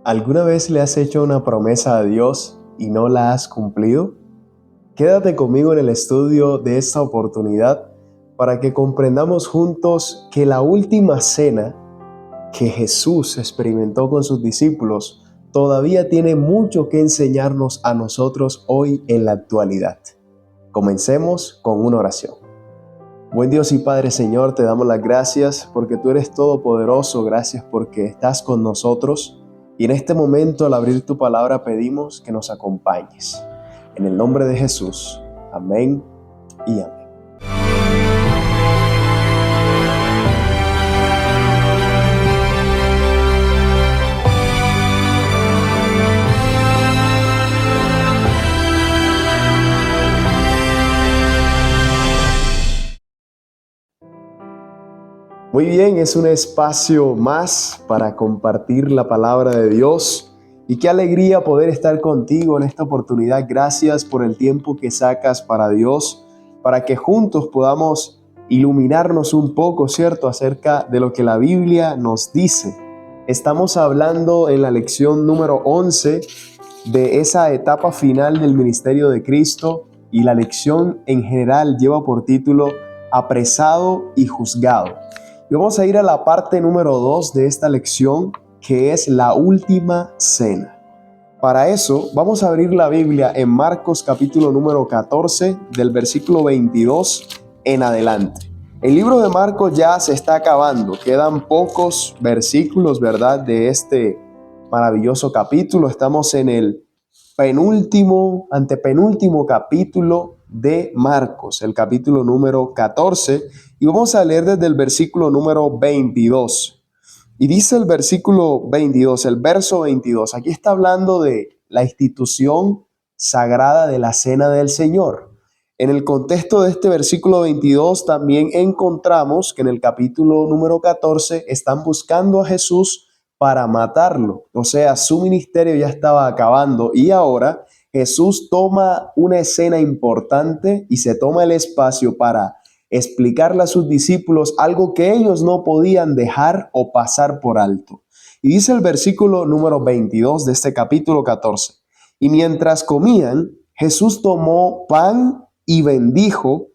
¿Alguna vez le has hecho una promesa a Dios y no la has cumplido? Quédate conmigo en el estudio de esta oportunidad para que comprendamos juntos que la última cena que Jesús experimentó con sus discípulos todavía tiene mucho que enseñarnos a nosotros hoy en la actualidad. Comencemos con una oración. Buen Dios y Padre Señor, te damos las gracias porque tú eres todopoderoso, gracias porque estás con nosotros y en este momento al abrir tu palabra pedimos que nos acompañes. En el nombre de Jesús, amén y amén. Muy bien, es un espacio más para compartir la palabra de Dios y qué alegría poder estar contigo en esta oportunidad. Gracias por el tiempo que sacas para Dios, para que juntos podamos iluminarnos un poco, ¿cierto?, acerca de lo que la Biblia nos dice. Estamos hablando en la lección número 11 de esa etapa final del ministerio de Cristo y la lección en general lleva por título Apresado y Juzgado. Y vamos a ir a la parte número 2 de esta lección, que es la última cena. Para eso, vamos a abrir la Biblia en Marcos capítulo número 14, del versículo 22 en adelante. El libro de Marcos ya se está acabando, quedan pocos versículos, ¿verdad?, de este maravilloso capítulo. Estamos en el antepenúltimo capítulo de Marcos, el capítulo número 14, y vamos a leer desde el versículo número 22. Y dice el versículo 22, el verso 22, aquí está hablando de la institución sagrada de la Cena del Señor. En el contexto de este versículo 22 también encontramos que en el capítulo número 14 están buscando a Jesús para matarlo. O sea, su ministerio ya estaba acabando y ahora Jesús toma una escena importante y se toma el espacio para explicarle a sus discípulos algo que ellos no podían dejar o pasar por alto. Y dice el versículo número 22 de este capítulo 14. Y mientras comían, Jesús tomó pan y bendijo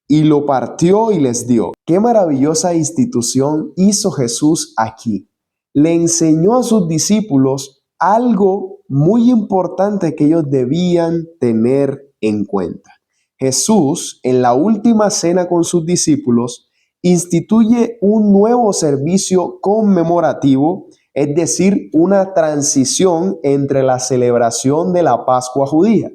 y lo partió y les dio. Qué maravillosa institución hizo Jesús aquí. Le enseñó a sus discípulos algo muy importante que ellos debían tener en cuenta. Jesús, en la última cena con sus discípulos, instituye un nuevo servicio conmemorativo, es decir, una transición entre la celebración de la Pascua judía.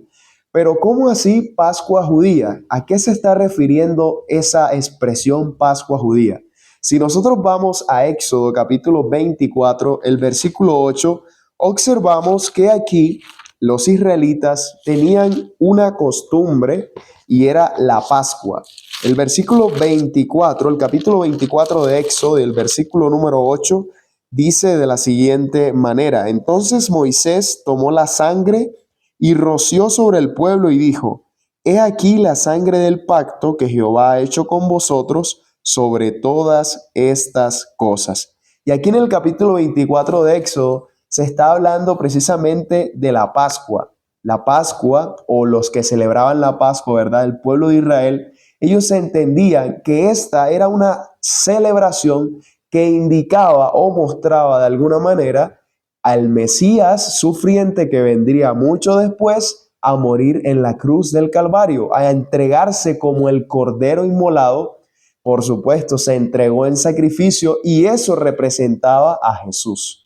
Pero ¿cómo así Pascua judía? ¿A qué se está refiriendo esa expresión Pascua judía? Si nosotros vamos a Éxodo capítulo 24, el versículo 8, observamos que aquí los israelitas tenían una costumbre y era la Pascua. El versículo 24, el capítulo 24 de Éxodo, el versículo número 8, dice de la siguiente manera: Entonces Moisés tomó la sangre y roció sobre el pueblo y dijo: He aquí la sangre del pacto que Jehová ha hecho con vosotros sobre todas estas cosas. Y aquí en el capítulo 24 de Éxodo se está hablando precisamente de la Pascua. La Pascua, o los que celebraban la Pascua, ¿verdad?, el pueblo de Israel, ellos entendían que esta era una celebración que indicaba o mostraba de alguna manera al Mesías sufriente que vendría mucho después a morir en la cruz del Calvario, a entregarse como el cordero inmolado. Por supuesto, se entregó en sacrificio y eso representaba a Jesús.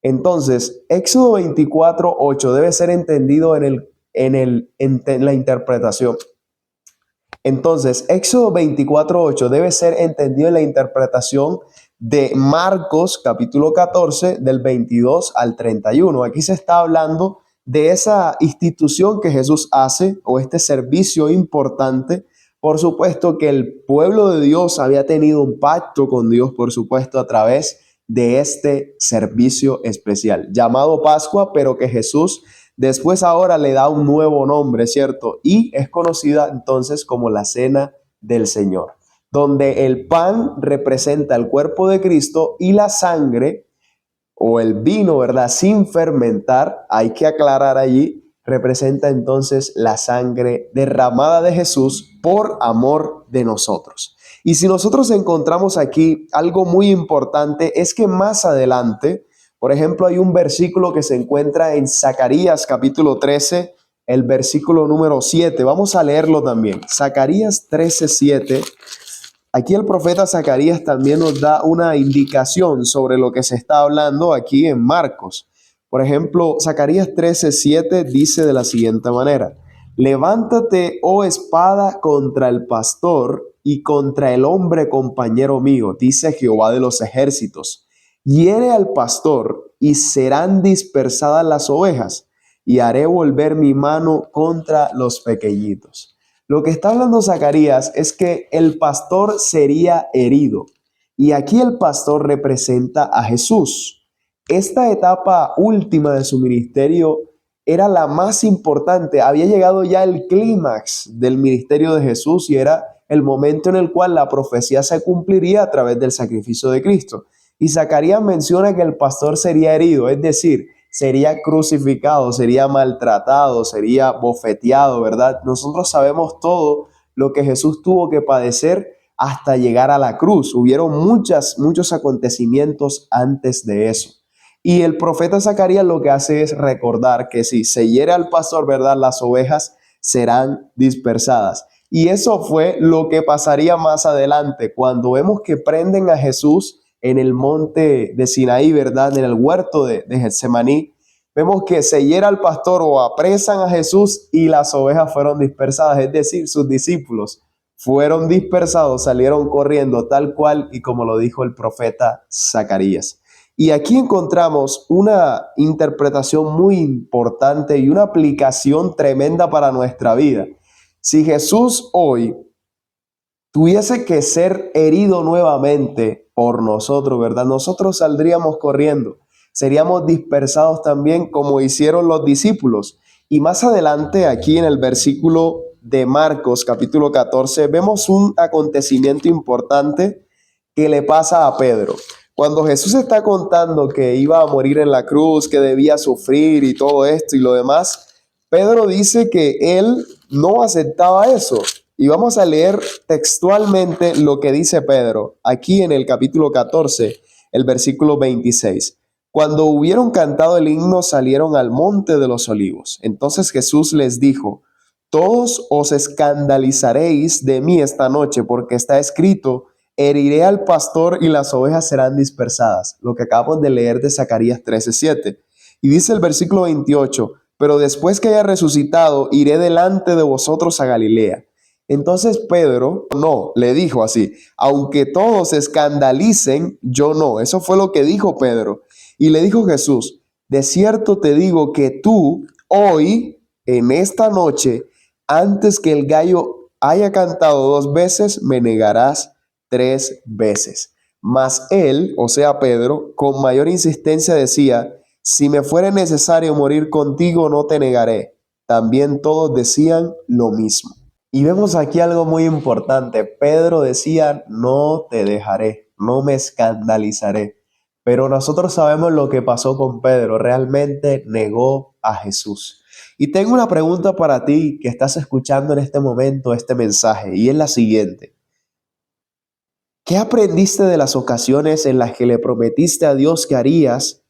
Entonces, Éxodo 24:8 debe ser entendido en la interpretación. Entonces, Éxodo 24:8 debe ser entendido en la interpretación de Marcos capítulo 14 del 22 al 31. Aquí se está hablando de esa institución que Jesús hace o este servicio importante. Por supuesto que el pueblo de Dios había tenido un pacto con Dios, por supuesto, a través de este servicio especial llamado Pascua, pero que Jesús después ahora le da un nuevo nombre, ¿cierto? Y es conocida entonces como la Cena del Señor, donde el pan representa el cuerpo de Cristo y la sangre o el vino, ¿verdad? Sin fermentar, hay que aclarar allí, representa entonces la sangre derramada de Jesús por amor de nosotros. Y si nosotros encontramos aquí algo muy importante, es que más adelante, por ejemplo, hay un versículo que se encuentra en Zacarías capítulo 13, el versículo número 7. Vamos a leerlo también. Zacarías 13, 7. Aquí el profeta Zacarías también nos da una indicación sobre lo que se está hablando aquí en Marcos. Por ejemplo, Zacarías 13, 7 dice de la siguiente manera: levántate, oh espada, contra el pastor y contra el hombre compañero mío, dice Jehová de los ejércitos. Hiere al pastor y serán dispersadas las ovejas, y haré volver mi mano contra los pequeñitos. Lo que está hablando Zacarías es que el pastor sería herido. Y aquí el pastor representa a Jesús. Esta etapa última de su ministerio era la más importante. Había llegado ya el clímax del ministerio de Jesús y era el momento en el cual la profecía se cumpliría a través del sacrificio de Cristo. Y Zacarías menciona que el pastor sería herido, es decir, sería crucificado, sería maltratado, sería bofeteado, ¿verdad? Nosotros sabemos todo lo que Jesús tuvo que padecer hasta llegar a la cruz. Hubieron muchos acontecimientos antes de eso. Y el profeta Zacarías lo que hace es recordar que si se hiere al pastor, ¿verdad?, las ovejas serán dispersadas. Y eso fue lo que pasaría más adelante, cuando vemos que prenden a Jesús en el monte de Sinaí, ¿verdad?, en el huerto de Getsemaní. Vemos que se hiera al pastor o apresan a Jesús y las ovejas fueron dispersadas, es decir, sus discípulos fueron dispersados, salieron corriendo tal cual y como lo dijo el profeta Zacarías. Y aquí encontramos una interpretación muy importante y una aplicación tremenda para nuestra vida. Si Jesús hoy tuviese que ser herido nuevamente por nosotros, ¿verdad? Nosotros saldríamos corriendo, seríamos dispersados también como hicieron los discípulos. Y más adelante, aquí en el versículo de Marcos, capítulo 14, vemos un acontecimiento importante que le pasa a Pedro. Cuando Jesús está contando que iba a morir en la cruz, que debía sufrir y todo esto y lo demás, Pedro dice que él no aceptaba eso. Y vamos a leer textualmente lo que dice Pedro, aquí en el capítulo 14, el versículo 26. Cuando hubieron cantado el himno, salieron al monte de los olivos. Entonces Jesús les dijo: todos os escandalizaréis de mí esta noche, porque está escrito: heriré al pastor y las ovejas serán dispersadas. Lo que acabamos de leer de Zacarías 13:7. Y dice el versículo 28, pero después que haya resucitado, iré delante de vosotros a Galilea. Entonces Pedro no, le dijo así: aunque todos se escandalicen, yo no. Eso fue lo que dijo Pedro. Y le dijo Jesús: de cierto te digo que tú hoy, en esta noche, antes que el gallo haya cantado 2 veces, me negarás 3 veces. Mas él, o sea Pedro, con mayor insistencia decía: si me fuere necesario morir contigo, no te negaré. También todos decían lo mismo. Y vemos aquí algo muy importante. Pedro decía: no te dejaré, no me escandalizaré. Pero nosotros sabemos lo que pasó con Pedro. Realmente negó a Jesús. Y tengo una pregunta para ti que estás escuchando en este momento este mensaje, y es la siguiente: ¿qué aprendiste de las ocasiones en las que le prometiste a Dios que harías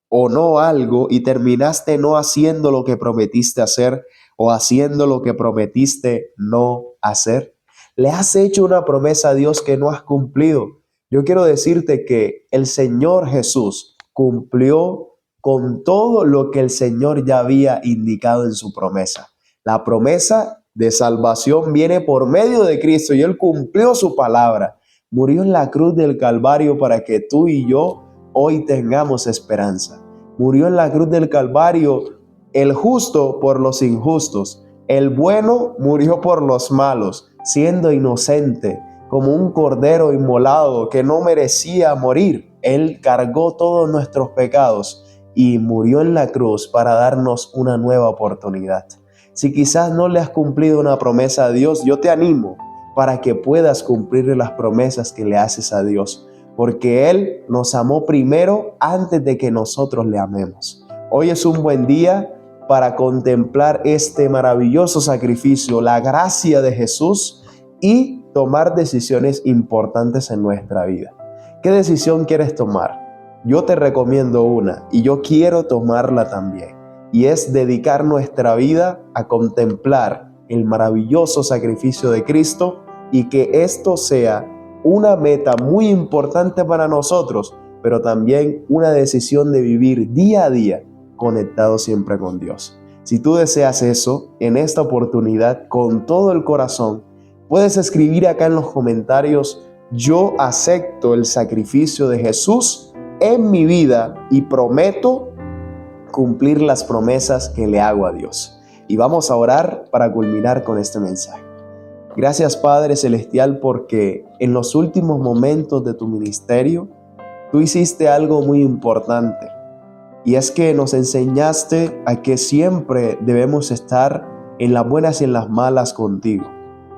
o no algo y terminaste no haciendo lo que prometiste hacer o haciendo lo que prometiste no hacer? ¿Le has hecho una promesa a Dios que no has cumplido? Yo quiero decirte que el Señor Jesús cumplió con todo lo que el Señor ya había indicado en su promesa. La promesa de salvación viene por medio de Cristo y Él cumplió su palabra. Murió en la cruz del Calvario para que tú y yo hoy tengamos esperanza. Murió en la cruz del Calvario el justo por los injustos. El bueno murió por los malos, siendo inocente, como un cordero inmolado que no merecía morir. Él cargó todos nuestros pecados y murió en la cruz para darnos una nueva oportunidad. Si quizás no le has cumplido una promesa a Dios, yo te animo para que puedas cumplir las promesas que le haces a Dios. porque Él nos amó primero antes de que nosotros le amemos. Hoy es un buen día para contemplar este maravilloso sacrificio, la gracia de Jesús, y tomar decisiones importantes en nuestra vida. ¿Qué decisión quieres tomar? Yo te recomiendo una y yo quiero tomarla también, y es dedicar nuestra vida a contemplar el maravilloso sacrificio de Cristo, y que esto sea una meta muy importante para nosotros, pero también una decisión de vivir día a día conectado siempre con Dios. Si tú deseas eso, en esta oportunidad, con todo el corazón, puedes escribir acá en los comentarios: yo acepto el sacrificio de Jesús en mi vida y prometo cumplir las promesas que le hago a Dios. Y vamos a orar para culminar con este mensaje. Gracias, Padre Celestial, porque en los últimos momentos de tu ministerio, tú hiciste algo muy importante. Y es que nos enseñaste a que siempre debemos estar en las buenas y en las malas contigo,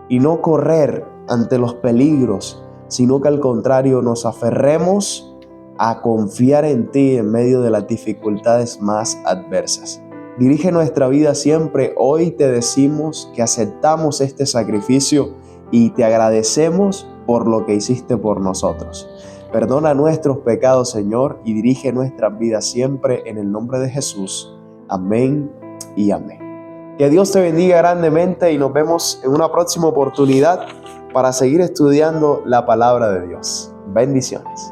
y no correr ante los peligros, sino que al contrario nos aferremos a confiar en ti en medio de las dificultades más adversas. Dirige nuestra vida siempre. Hoy te decimos que aceptamos este sacrificio y te agradecemos por lo que hiciste por nosotros. Perdona nuestros pecados, Señor, y dirige nuestras vidas siempre en el nombre de Jesús. Amén y amén. Que Dios te bendiga grandemente y nos vemos en una próxima oportunidad para seguir estudiando la palabra de Dios. Bendiciones.